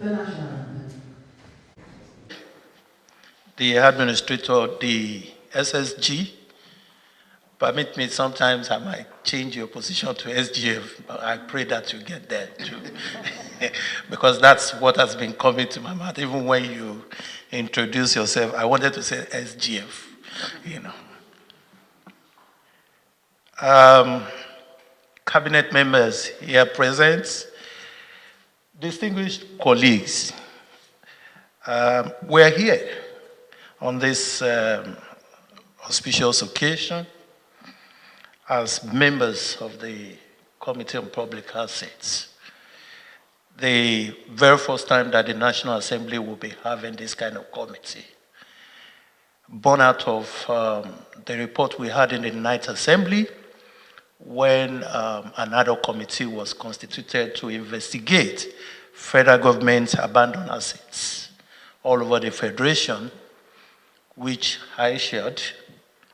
The administrator, the SSG, permit me, sometimes I might change your position to SGF. But I pray that you get there too. Because that's what has been coming to my mouth. Even when you introduce yourself, I wanted to say SGF, you know. Cabinet members here present, distinguished colleagues, we're here on this auspicious occasion as members of the Committee on Public Assets. The very first time that the National Assembly will be having this kind of committee. Born out of the report we had in the Ninth Assembly when another committee was constituted to investigate federal government abandoned assets all over the Federation, which I chaired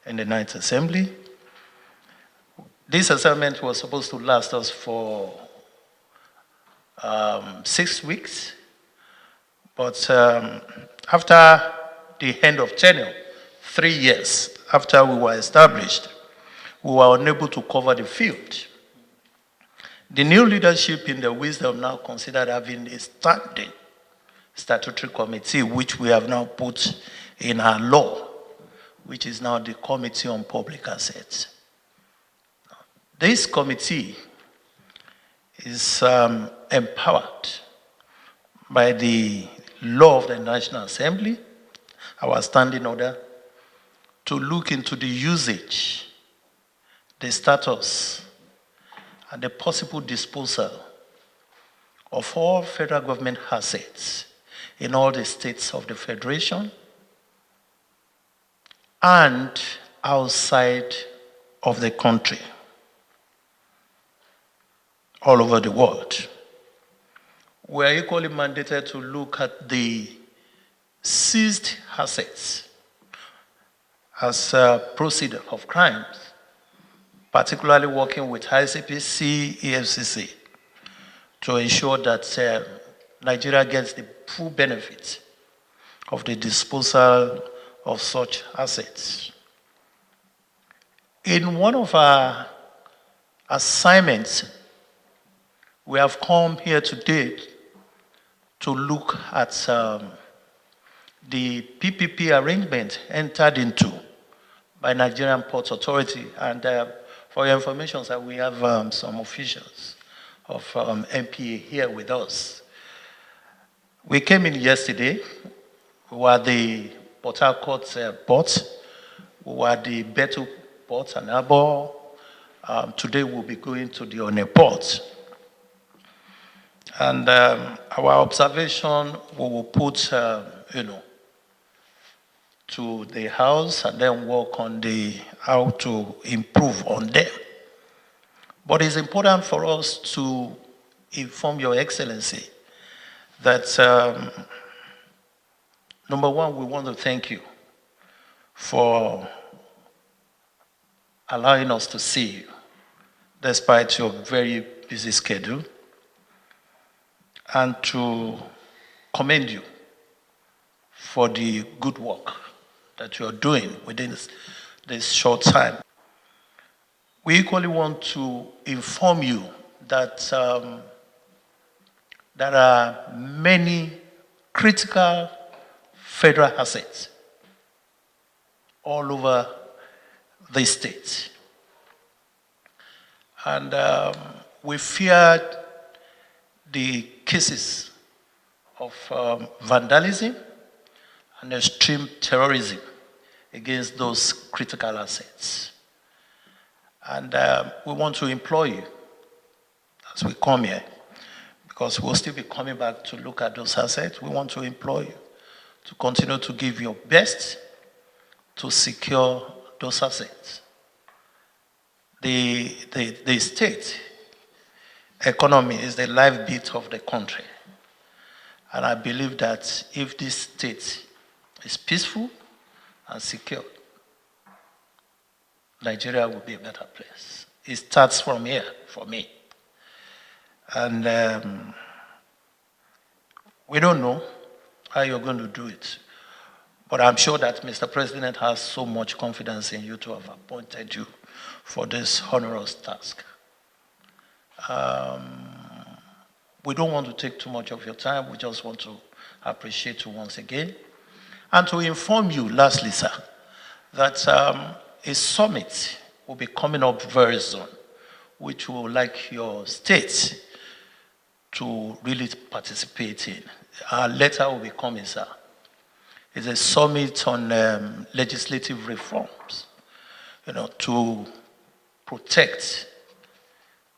in the Ninth Assembly. This assignment was supposed to last us for 6 weeks, but after the end of tenure, 3 years after we were established, we were unable to cover the field. The new leadership in the wisdom now considered having a standing statutory committee, which we have now put in our law, which is now the Committee on Public Assets. This committee is empowered by the law of the National Assembly, our standing order, to look into the usage, the status, and the possible disposal of all federal government assets in all the states of the Federation and outside of the country, all over the world. We are equally mandated to look at the seized assets as a procedure of crimes, particularly working with ICPC, EFCC, to ensure that Nigeria gets the full benefit of the disposal of such assets. In one of our assignments, we have come here today to look at the PPP arrangement entered into by Nigerian Ports Authority. And for your information, sir, we have some officials of NPA here with us. We came in yesterday. We were at the Port Harcourt port. We were at the Betu port and Harbor. Today we'll be going to the One port. And our observation, we will put, to the house and then work on how to improve on them. But it's important for us to inform Your Excellency that, number one, we want to thank you for allowing us to see you, despite your very busy schedule, and to commend you for the good work that you are doing within this short time. We equally want to inform you that there are many critical federal assets all over the state. And we feared the cases of vandalism and extreme terrorism against those critical assets. And we want to implore you as we come here, because we'll still be coming back to look at those assets. We want to implore you to continue to give your best to secure those assets. The state economy is the lifeblood of the country. And I believe that if this state is peaceful and secure, Nigeria will be a better place. It starts from here for me. And We don't know how you're going to do it. But I'm sure that Mr. President has so much confidence in you to have appointed you for this onerous task. We don't want to take too much of your time. We just want to appreciate you once again. And to inform you, lastly, sir, that a summit will be coming up very soon, which we would like your state to really participate in. Our letter will be coming, sir. It's a summit on legislative reforms, to protect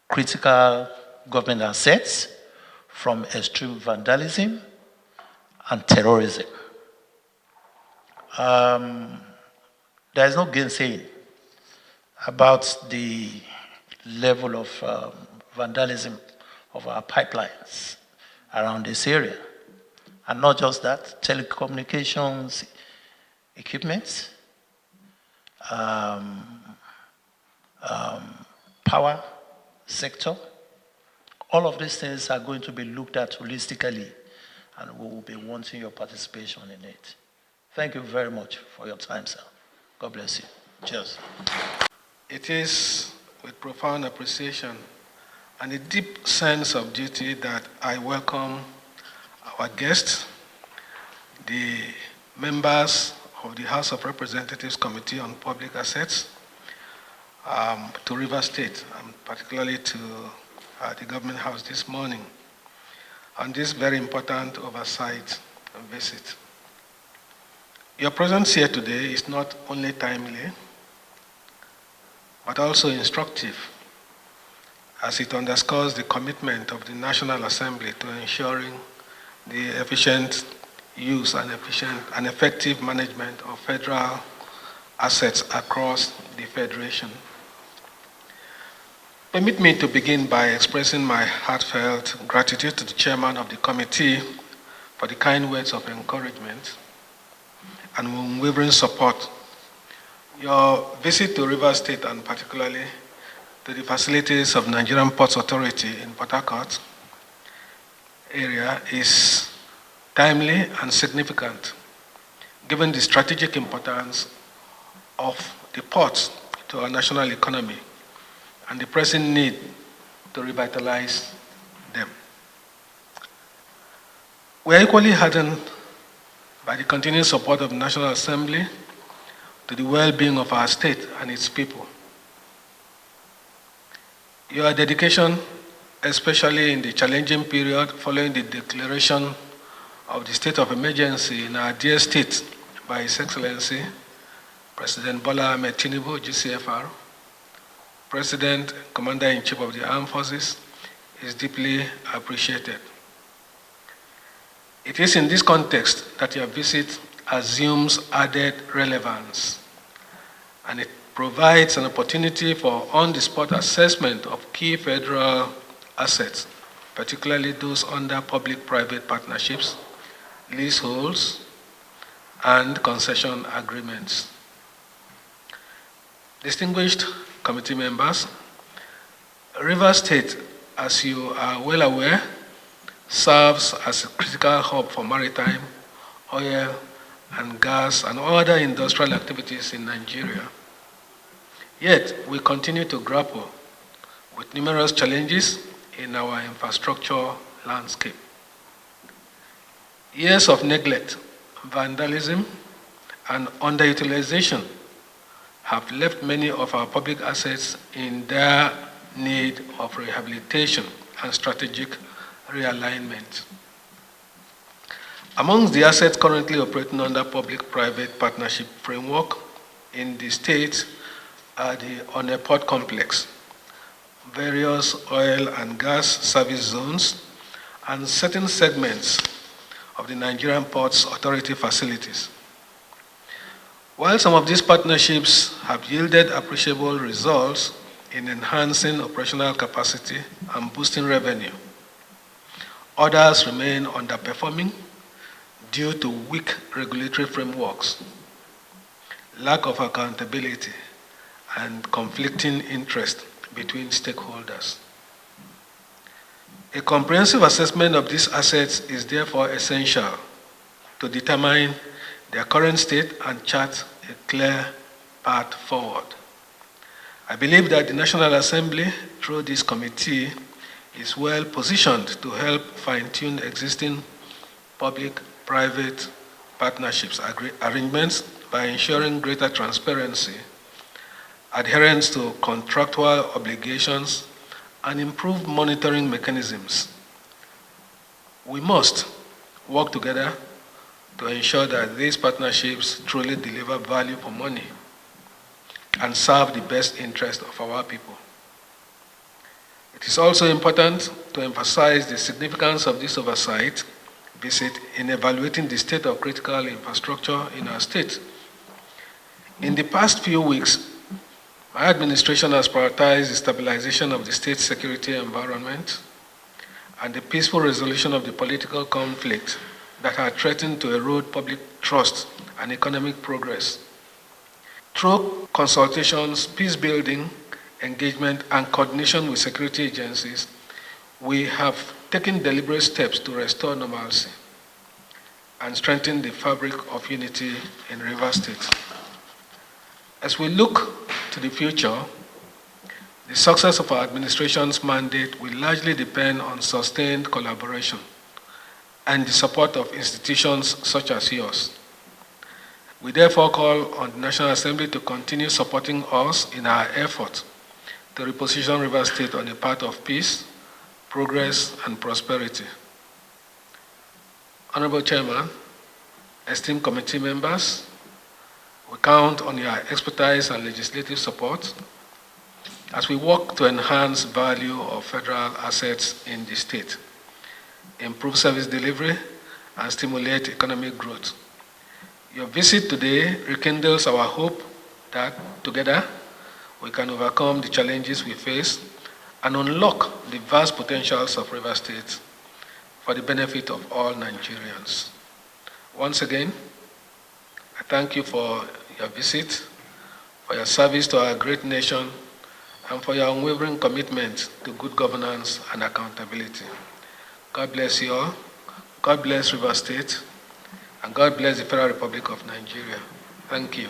critical government assets from extreme vandalism and terrorism. There is no gainsaying about the level of vandalism of our pipelines around this area. And not just that, telecommunications equipment, power sector, all of these things are going to be looked at holistically, and we will be wanting your participation in it. Thank you very much for your time, sir. God bless you. Cheers. It is with profound appreciation and a deep sense of duty that I welcome our guests, the members of the House of Representatives Committee on Public Assets, to Rivers State, and particularly to the Government House this morning on this very important oversight visit. Your presence here today is not only timely, but also instructive, as it underscores the commitment of the National Assembly to ensuring the efficient use and effective management of federal assets across the Federation. Permit me to begin by expressing my heartfelt gratitude to the chairman of the committee for the kind words of encouragement and unwavering support. Your visit to Rivers State, and particularly to the facilities of Nigerian Ports Authority in Port Harcourt area, is timely and significant, given the strategic importance of the ports to our national economy and the pressing need to revitalize them. We are equally heartened by the continued support of the National Assembly to the well-being of our state and its people. Your dedication, especially in the challenging period following the declaration of the state of emergency in our dear state by His Excellency, President Bola Ahmed Tinubu, GCFR, President, Commander-in-Chief of the Armed Forces, is deeply appreciated. It is in this context that your visit assumes added relevance, and it provides an opportunity for on-the-spot assessment of key federal assets, particularly those under public-private partnerships, leaseholds, and concession agreements. Distinguished committee members, Rivers State, as you are well aware, serves as a critical hub for maritime, oil, and gas, and other industrial activities in Nigeria. Yet, we continue to grapple with numerous challenges in our infrastructure landscape. Years of neglect, vandalism, and underutilization have left many of our public assets in dire need of rehabilitation and strategic realignment. Amongst the assets currently operating under public-private partnership framework in the state are the on-a-port complex, various oil and gas service zones, and certain segments of the Nigerian Ports Authority facilities. While some of these partnerships have yielded appreciable results in enhancing operational capacity and boosting revenue, others remain underperforming due to weak regulatory frameworks, lack of accountability, and conflicting interest between stakeholders. A comprehensive assessment of these assets is therefore essential to determine their current state and chart a clear path forward. I believe that the National Assembly, through this committee, is well positioned to help fine-tune existing public-private partnerships arrangements by ensuring greater transparency, adherence to contractual obligations, and improved monitoring mechanisms. We must work together to ensure that these partnerships truly deliver value for money and serve the best interest of our people. It is also important to emphasize the significance of this oversight visit in evaluating the state of critical infrastructure in our state. In the past few weeks, my administration has prioritized the stabilization of the state's security environment and the peaceful resolution of the political conflict that had threatened to erode public trust and economic progress. Through consultations, peace building, engagement, and coordination with security agencies, we have taken deliberate steps to restore normalcy and strengthen the fabric of unity in Rivers State. As we look to the future, the success of our administration's mandate will largely depend on sustained collaboration and the support of institutions such as yours. We therefore call on the National Assembly to continue supporting us in our effort to reposition Rivers State on a path of peace, progress, and prosperity. Honorable Chairman, esteemed committee members, we count on your expertise and legislative support as we work to enhance value of federal assets in the state, improve service delivery, and stimulate economic growth. Your visit today rekindles our hope that together we can overcome the challenges we face and unlock the vast potentials of Rivers State for the benefit of all Nigerians. Once again, I thank you for your visit, for your service to our great nation, and for your unwavering commitment to good governance and accountability. God bless you all. God bless Rivers State. And God bless the Federal Republic of Nigeria. Thank you.